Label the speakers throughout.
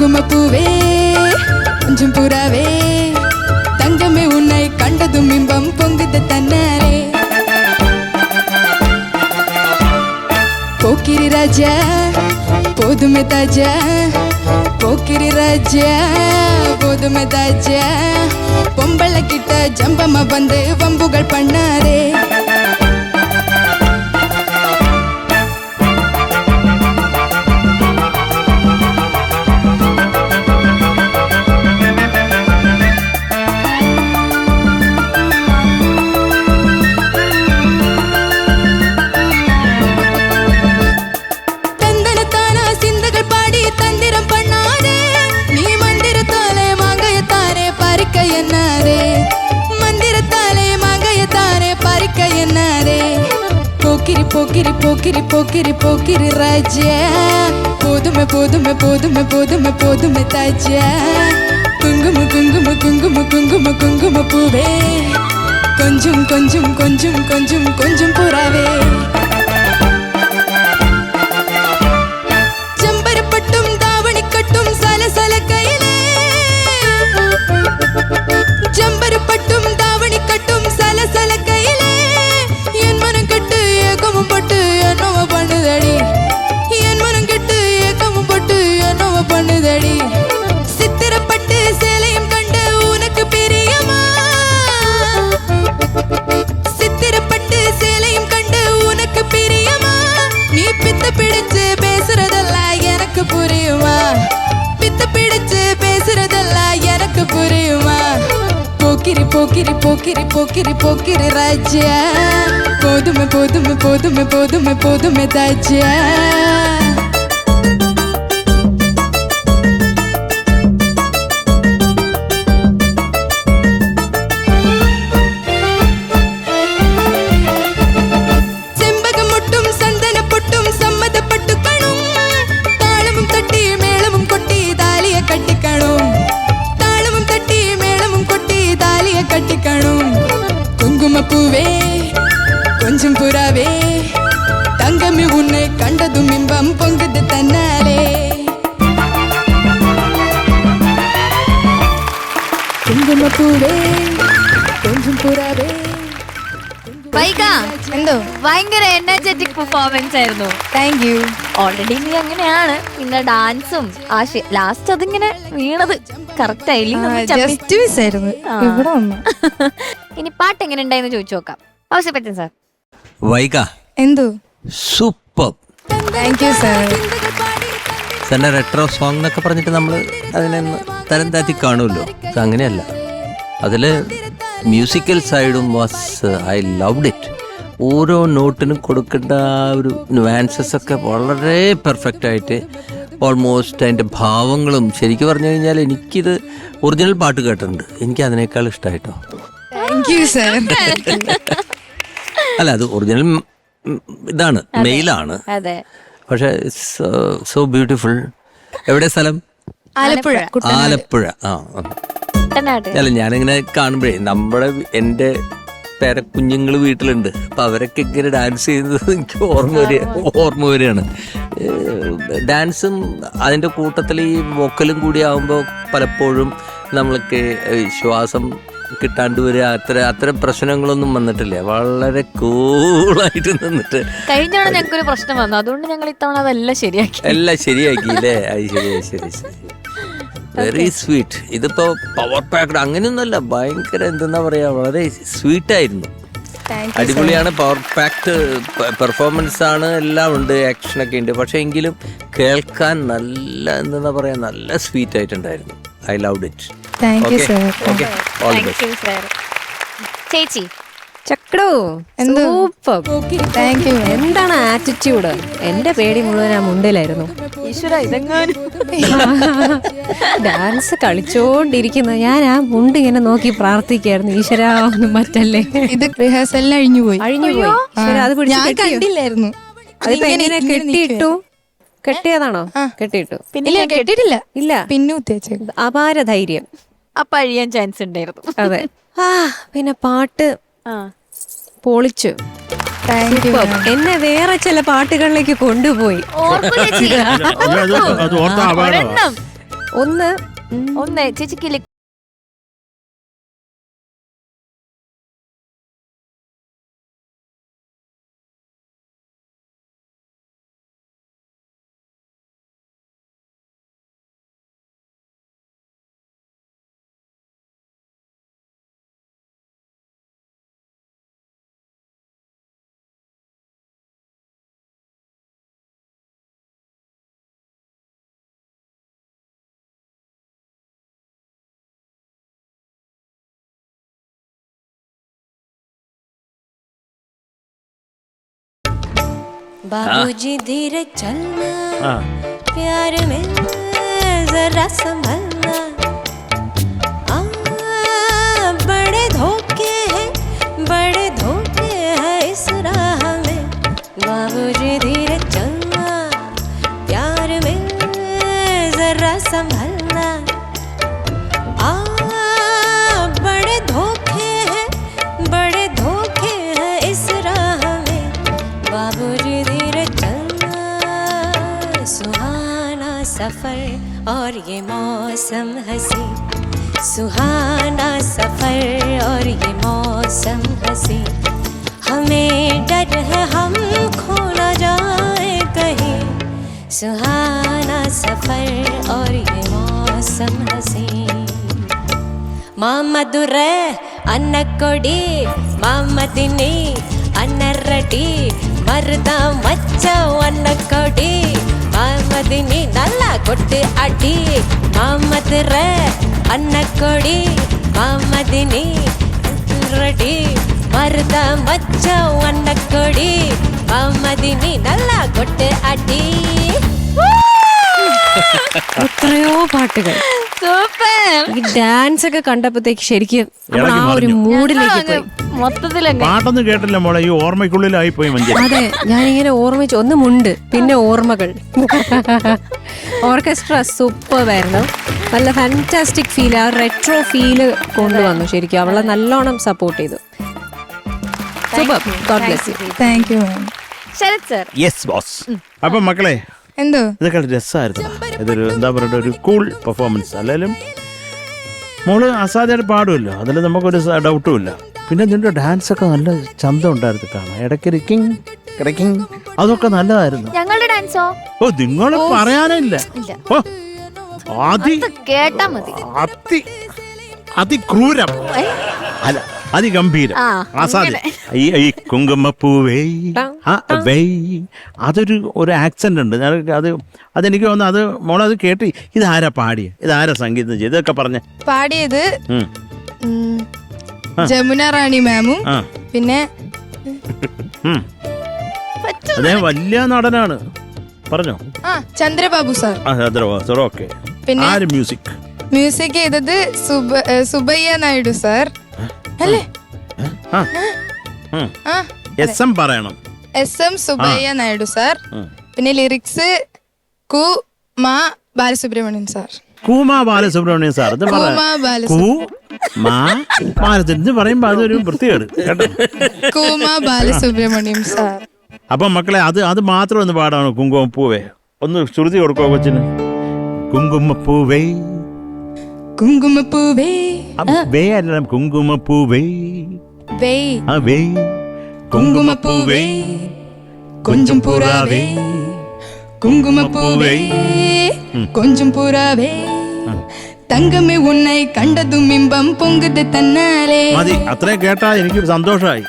Speaker 1: குங்குமப்பூவே கொஞ்சம் புறாவே தங்கமே உன்னை கண்டதும் இன்பம் பொங்குது தன்னாலே போக்கிரி ராஜா போதுமே தாஜா போக்கிரி ராஜா போதுமே தாஜா பொம்பளை கிட்ட ஜம்பமா வந்து வம்புகள் பண்ணாரே போக்கிரி போக்கிரி போக்கிரி போக்கிரி ராஜா போதுமே போதுமே போதுமே போதுமே போதுமே தாஜா குங்கும குங்கும குங்கும குங்கும குங்கும பூவே கொஞ்சம் கொஞ்சம் கொஞ்சம் கொஞ்சம் கொஞ்சம் புறாவே ஜம்பரப்பட்டும் தாவணி கட்டும் சலசல கையிலே ஜம்பரப்பட்டும் தாவணி கட்டும் சலசல கையிலே என் மனம் கட்டு ஏக்கமும் பட்டு என்னவோ பண்ணுதடி என் மனம் கட்டு ஏக்கமும் பட்டு என்னவோ பண்ணுதடி சித்திரப்பட்டு சேலையும் கண்டு உனக்கு பிரியமா சித்திரப்பட்டு சேலையும் கண்டு உனக்கு பிரியமா நீ பித்த பிடிச்சு பேசுறதெல்லாம் எனக்கு புரியுமா பித்த பிடிச்சு பேசுறதெல்லாம் எனக்கு புரியுமா போக்கிரி போக்கிரி போக்கிரி போக்கிரி போக்கிரி ராஜா போதுமே போதுமே போதுமே போதுமே போதுமே தாஜா செம்பகம் முட்டும் சந்தன பொட்டும் சம்மதப்பட்டுக்கணும் தாளமும் தட்டி மேளமும் கொட்டி தாலிய கட்டிக்கணும் தாளமும் தட்டி மேளமும் கொட்டி தாலிய கட்டிக்கணும் குங்குமப்பூவே கொஞ்சம் புறாவே தங்கமே உன்னை கண்டதும் இன்பம் பொங்குது தன்னாலே കുങ്കുമപ്പൂവേ കൊഞ്ചും പുറാവേ
Speaker 2: വൈക
Speaker 1: എന്തോ
Speaker 2: ഭയങ്കര എനർജറ്റിക് പെർഫോമൻസ് ആയിരുന്നു.
Speaker 1: Thank you.
Speaker 2: ഓൾറെഡി നീ അങ്ങനെയാണ്, പിന്നെ ഡാൻസും ലാസ്റ്റ് അതിങ്ങനെ വീണത് കറക്റ്റ്
Speaker 1: ജസ്റ്റ് മിസ് ആയിരുന്നു ഇവിടെ വന്നു.
Speaker 2: ഇനി പാട്ട് എങ്ങനെ ഉണ്ടായെന്ന് ചോദിച്ചു നോക്കാം. ആവശ്യപ്പെട്ടു സാർ.
Speaker 3: വൈക
Speaker 1: എന്തോ
Speaker 3: സൂപ്പർ.
Speaker 1: Thank you sir.
Speaker 3: തന്നെ റെട്രോ സോങ് എന്നൊക്കെ പറഞ്ഞിട്ട് നമ്മൾ അതിനെ തരം താത്തി കാണുമല്ലോ. അത് അങ്ങനെയല്ല, അതിൽ മ്യൂസിക്കൽ സൈഡും വാസ് ഐ ലവ്ഡ് ഇറ്റ്. ഓരോ നോട്ടിനും കൊടുക്കേണ്ട ആ ഒരു നുവാൻസസ് ഒക്കെ വളരെ പെർഫെക്റ്റ് ആയിട്ട്, ഓൾമോസ്റ്റ് അതിൻ്റെ ഭാവങ്ങളും ശരിക്കും പറഞ്ഞു കഴിഞ്ഞാൽ എനിക്കിത് ഒറിജിനൽ പാട്ട് കേട്ടിട്ടുണ്ട്, എനിക്ക് അതിനേക്കാൾ ഇഷ്ടമായിട്ടോ.
Speaker 1: Thank you sir.
Speaker 3: അല്ല, അത് ഒറിജിനൽ ഇതാണ്, മെയിലാണ്.
Speaker 2: അതെ, പക്ഷെ
Speaker 3: സോ ബ്യൂട്ടിഫുൾ. എവിടെ സ്ഥലം?
Speaker 2: ആലപ്പുഴ.
Speaker 3: ആലപ്പുഴ. അല്ല, ഞാനിങ്ങനെ കാണുമ്പോഴേ എൻ്റെ കുഞ്ഞുങ്ങൾ വീട്ടിലുണ്ട്, അപ്പം അവരൊക്കെ ഇങ്ങനെ ഡാൻസ് ചെയ്യുന്നത് എനിക്ക് ഓർമ്മ വരികയാണ്. ഡാൻസും അതിൻ്റെ കൂട്ടത്തിൽ ഈ വോക്കലും കൂടി ആകുമ്പോൾ പലപ്പോഴും നമ്മൾക്ക് ശ്വാസം കിട്ടാണ്ട് വരിക, അത്തരം പ്രശ്നങ്ങളൊന്നും വന്നിട്ടില്ല. വളരെ കൂളായിട്ട് നിന്നിട്ട്
Speaker 2: കഴിഞ്ഞ ഞങ്ങൾക്കൊരു പ്രശ്നം വന്നു, അതുകൊണ്ട് ഞങ്ങൾ ഇത്തവണ അതെല്ലാം
Speaker 3: ശരിയാക്കിയില്ലേ? ശരി. Very sweet. ഇതിപ്പോ പവർ പാക്ഡ് അങ്ങനെയൊന്നുമല്ല, ഭയങ്കര എന്തെന്നാ പറയാ, വളരെ സ്വീറ്റ് ആയിരുന്നു. അടിപൊളിയാണ്. പവർ പാക്ഡ് പെർഫോമൻസ് ആണ്, എല്ലാം ഉണ്ട്, ആക്ഷനൊക്കെ ഉണ്ട്. പക്ഷെ എങ്കിലും കേൾക്കാൻ നല്ല എന്തെന്നാ പറയാ, നല്ല സ്വീറ്റ് ആയിട്ടുണ്ടായിരുന്നു. I loved it.
Speaker 2: ചേച്ചി
Speaker 4: ചക്കടോ സൂപ്പർ. എന്താണ് ആറ്റിറ്റ്യൂഡ്? എന്റെ പേടി മുഴുവൻ ആ മുണ്ടിലായിരുന്നു. ഡാൻസ് കളിച്ചോണ്ടിരിക്കുന്ന ഞാൻ ആ മുണ്ട് ഇങ്ങനെ നോക്കി പ്രാർത്ഥിക്കായിരുന്നു, ഈശ്വരാ ഒന്നും മറ്റല്ലേ.
Speaker 1: ഇത് റിഹേഴ്സലിന് അഴിഞ്ഞുപോയി.
Speaker 4: അത്
Speaker 1: കണ്ടില്ലായിരുന്നു.
Speaker 4: അതിപ്പോ എങ്ങനെ കെട്ടിയിട്ടു? കെട്ടിയതാണോ? കെട്ടിയിട്ടു?
Speaker 1: പിന്നെ കെട്ടിയിട്ടില്ല.
Speaker 4: ഇല്ല,
Speaker 1: പിന്നെ
Speaker 4: അപാര ധൈര്യം.
Speaker 2: അപ്പൊ അഴിയാൻ ചാൻസ് ഉണ്ടായിരുന്നു.
Speaker 4: അതെ. പിന്നെ പാട്ട് പൊളിച്ചു. എന്നെ വേറെ ചില പാട്ടുകളിലേക്ക് കൊണ്ടുപോയി.
Speaker 2: ഒന്ന് ചേച്ചിക്ക്
Speaker 4: बाबूजी धीरे चलना, प्यार में जरा संभलना, बड़े धोखे हैं इस राह में। बाबूजी धीरे चलना, प्यार में जरा संभलना, बड़े धोखे हैं इस राह में। बाबूजी धीरे चलना, सुहाना सफर और ये मौसम हंसी, सुहाना सफर और ये मौसम हंसी। हमें डर है हम खो न जाए कहीं, सुहाना सफर और ये मौसम हंसी। मामदुरे अन्नकोडी मामदिनी अन्नरटी मर्द मच्चव अन्नकोडी मामदिनी नल्ला कोट्टु अडी। मामदुरे अन्नकोडी मामदिनी अन्नरटी मर्द मच्चव अन्नकोडी मामदिनी नल्ला कोट्टु अडी. എത്രയോ പാട്ടുകൾ, ഈ ഡാൻസ് ഒക്കെ കണ്ടപ്പോഴത്തേക്ക് ശരിക്കും ആ ഒരു മൂഡിലേക്ക് പോയി.
Speaker 2: മൊത്തത്തിൽ
Speaker 5: പാട്ടൊന്നും കേട്ടില്ല മോളെ, ഈ ഓർമ്മയ്ക്കുള്ളിലായി പോയി മഞ്ജരി.
Speaker 4: അതെ, ഞാനിങ്ങനെ ഓർമ്മിച്ചു. ഒന്ന് മുണ്ട്, പിന്നെ ഓർമ്മകൾ. ഓർക്കസ്ട്ര സൂപ്പറായിരുന്നു, നല്ല ഫാന്റാസ്റ്റിക് ഫീൽ, ആ റെട്രോ ഫീല് കൊണ്ടുവന്നു. ശരിക്കും അവളെ നല്ലോണം സപ്പോർട്ട് ചെയ്തു. Super, God bless you.
Speaker 1: Thank you ma'am.
Speaker 2: Sharath sir.
Speaker 5: Yes boss. അപ്പൊ മക്കളെ,
Speaker 1: എന്തോ
Speaker 5: ഇതൊക്കെ രസമായിരുന്നു. ഇതൊരു എന്താ പറയുക, ഒരു കൂൾ പെർഫോമൻസ്. അല്ലെങ്കിലും മോള് അസാധ്യമായിട്ട് പാടുമല്ലോ, അതിൽ നമുക്കൊരു ഡൗട്ടും ഇല്ല. പിന്നെ നിന്റെ ഡാൻസ് ഒക്കെ നല്ല ചന്തം ഉണ്ടായിരുന്നു കാണാൻ. ഇടയ്ക്ക് കിടക്കിങ് അതൊക്കെ നല്ലതായിരുന്നു.
Speaker 2: ഞങ്ങളുടെ ഡാൻസോ?
Speaker 5: ഓ, നിങ്ങൾ പറയാനില്ല. ഓ,
Speaker 2: കേട്ടാ മതി.
Speaker 5: അതിക്രൂരം അല്ല, അതിഗംഭീരം, അസാധ്യം. ഈ കുങ്കുമപ്പൂവേ അതൊരു ആക്സെന്റ് ഉണ്ട്. അതെനിക്ക് തോന്നുന്നു, അത് മോളത് കേട്ട് ഇതാരാ പാടിയ, ഇതാരാ സംഗീതം ചെയ്ത് ഇതൊക്കെ പറഞ്ഞ
Speaker 1: പാടിയത് ജമുന റാണി മാമും പിന്നെ
Speaker 5: അദ്ദേഹം വലിയ നടനാണ്. പറഞ്ഞോ.
Speaker 1: ചന്ദ്രബാബു സാർ.
Speaker 5: ഓക്കെ.
Speaker 1: പിന്നെ
Speaker 5: ആര് മ്യൂസിക്
Speaker 1: ചെയ്തത് സുബയ്യ നായിഡു സാർ അല്ലേ?
Speaker 5: SM പറയണം.
Speaker 1: SM Subbaiah Naidu sir. പിന്നെ lyrics Kuma Balasubramanian sir.
Speaker 5: Kuma Balasubramanian sir. ഇത് പറയുമ്പോ അതൊരു വൃത്തികേട് കേട്ടോ.
Speaker 1: കുമാ ബാലസുബ്രഹ്മണ്യം സാർ.
Speaker 5: അപ്പൊ മക്കളെ, അത് മാത്രം ഒന്ന് പാടാണ്. കുങ്കുമപ്പൂവേ ഒന്ന് ശ്രുതി കൊടുക്കോ കൊച്ചിന്. കുങ്കുമപ്പൂവേ
Speaker 1: കുങ്കുമപ്പൂവേ
Speaker 5: വേ അല്ല, കുങ്കുമപ്പൂവേ വേ
Speaker 1: കുങ്കുമപ്പൂവേ കൊഞ്ചും പുറാവേ കുങ്കുമപ്പൂവേ കൊഞ്ചും പുറാവേ തങ്കമേ ഉന്നൈ കണ്ടതും ഇമ്പം പൊങ്കുത് തന്നാലേ.
Speaker 5: മതി, അത്രയും കേട്ടാ എനിക്കൊരു സന്തോഷമായി.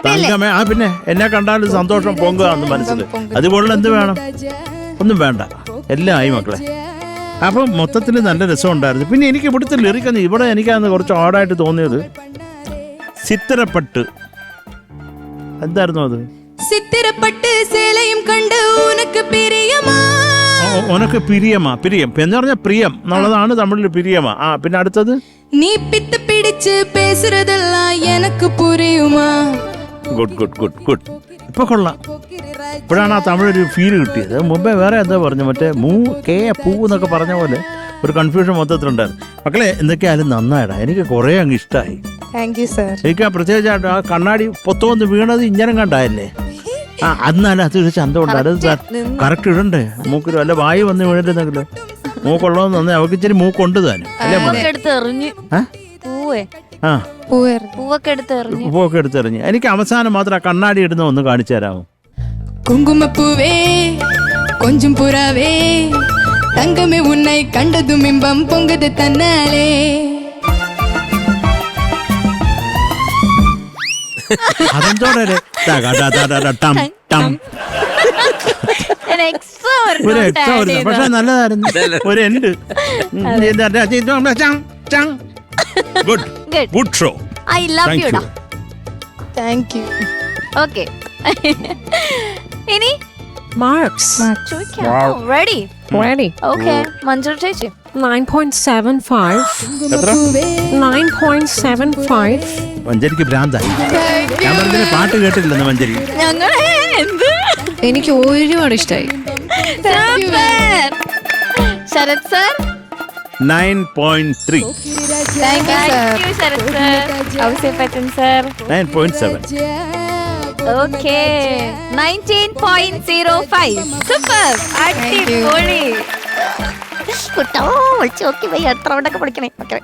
Speaker 5: തങ്കമേ, പിന്നെ എന്നെ കണ്ടാലും സന്തോഷം പൊങ്കുകയെന്ന് മനസ്സിൽ. അതുപോലെ എന്ത് വേണം? ഒന്നും വേണ്ട, എല്ലാം ആയി മക്കളെ. അപ്പം മൊത്തത്തിൽ നല്ല രസമുണ്ടായിരുന്നു. പിന്നെ എനിക്ക് ഇവിടുത്തെ ലിറിക്കൊന്ന് ഇവിടെ എനിക്കന്ന് കുറച്ച് ഓടായിട്ട് തോന്നിയത് സിത്തിരപ്പട്ട്. എന്തായിരുന്നു അത്?
Speaker 1: സിത്തിരപ്പട്ട് സേലയും കണ്ട് ഉനക്ക് പിരിയമാ.
Speaker 5: ഉനക്ക് പിരിയമാ. പിരിയം എന്ന് പറഞ്ഞാൽ പ്രിയം എന്നുള്ളതാണ് തമിഴിൽ പിരിയമാ. പിന്നെ അടുത്തത്
Speaker 1: നീ പിത്ത് പിടിച്ച് പേസുറതെല്ലാം എനക്ക് പുരിയുമാ.
Speaker 5: Good good good good. ഇപ്പൊ കൊള്ളാം. ഇപ്പോഴാണ് ആ തമിഴൊരു ഫീൽ കിട്ടിയത്. മുമ്പേ വേറെ എന്താ പറഞ്ഞു, മറ്റേ പൂ എന്നൊക്കെ പറഞ്ഞ പോലെ ഒരു കൺഫ്യൂഷൻ മൊത്തത്തിലുണ്ടായിരുന്നു. മക്കളെ, എന്തൊക്കെയായാലും നന്നായിടാ. എനിക്ക് കുറേ അങ്ങ് ഇഷ്ടമായി. എനിക്ക് പ്രത്യേകിച്ച് ആ കണ്ണാടി പൊത്തുവന്ന് വീണത് ഇങ്ങനെ കണ്ടായല്ലേ, അന്നാലും അതൊരു ചന്തം ഉണ്ടായിരുന്നു. കറക്റ്റ് ഇടണ്ടേ മൂക്കിലും, അല്ല വായു വന്ന് വീണിരുന്നെങ്കിലോ. മൂക്കുള്ളതെന്ന് തന്നെ അവൾക്ക് ഇച്ചിരി മൂക്കുണ്ട് താനും അല്ലേ മോനെ?
Speaker 2: പൂവൊക്കെ എടുത്ത് എറിഞ്ഞ്
Speaker 5: ആ?
Speaker 2: പൂവേ
Speaker 5: ആ
Speaker 2: പൂവൊക്കെ എടുത്ത് എറിഞ്ഞ്
Speaker 5: പൂവൊക്കെ എടുത്തെറിഞ്ഞ്. എനിക്ക് അവസാനം മാത്രം ആ കണ്ണാടി ഇടുന്ന ഒന്ന് കാണിച്ചു തരാമോ?
Speaker 1: குங்குமப்பூவே கொஞ்சம் புறாவே தங்கமே உன்னை கண்டதும் இன்பம் பொங்குது தன்னாலே
Speaker 5: അതെന്തോടെ
Speaker 2: എക്സ്ട്രാ
Speaker 5: ഒരു എക്സ്ട്രാ ഒരു പക്ഷെ നല്ലതായിരുന്നു. ഒരു end. Good good show.
Speaker 2: I love
Speaker 5: thank
Speaker 2: you
Speaker 5: you.
Speaker 2: ഡാ.
Speaker 1: தேங்க் யூ
Speaker 2: ഓക്കെ ഇനി
Speaker 4: മാർക്സ്
Speaker 2: ചോദിക്കാം. റെഡി?
Speaker 4: റെഡി.
Speaker 2: ഓക്കെ മഞ്ജു ചേച്ചി
Speaker 4: 9.75. 9.75.
Speaker 5: മഞ്ചരിക്ക് ഭ്രാന്തായി. ഞാൻ പറഞ്ഞ പാട്ട് കേട്ടില്ലെന്ന് മഞ്ചരി.
Speaker 2: ഞങ്ങളെ എന്ത്
Speaker 4: എനിക്ക് ഒരുപാട് ഇഷ്ടമായി.
Speaker 2: Sharath sir
Speaker 5: 9.3.
Speaker 1: Thank you sir
Speaker 2: Sharath sir. Ouseppachan sir
Speaker 5: 9.7.
Speaker 2: Okay 19.05. Super, അടിപൊളി. കുട്ടോ വിളിച്ചു നോക്കി പോയി എത്ര റൗണ്ടൊക്കെ പഠിക്കണേ. ഓക്കെ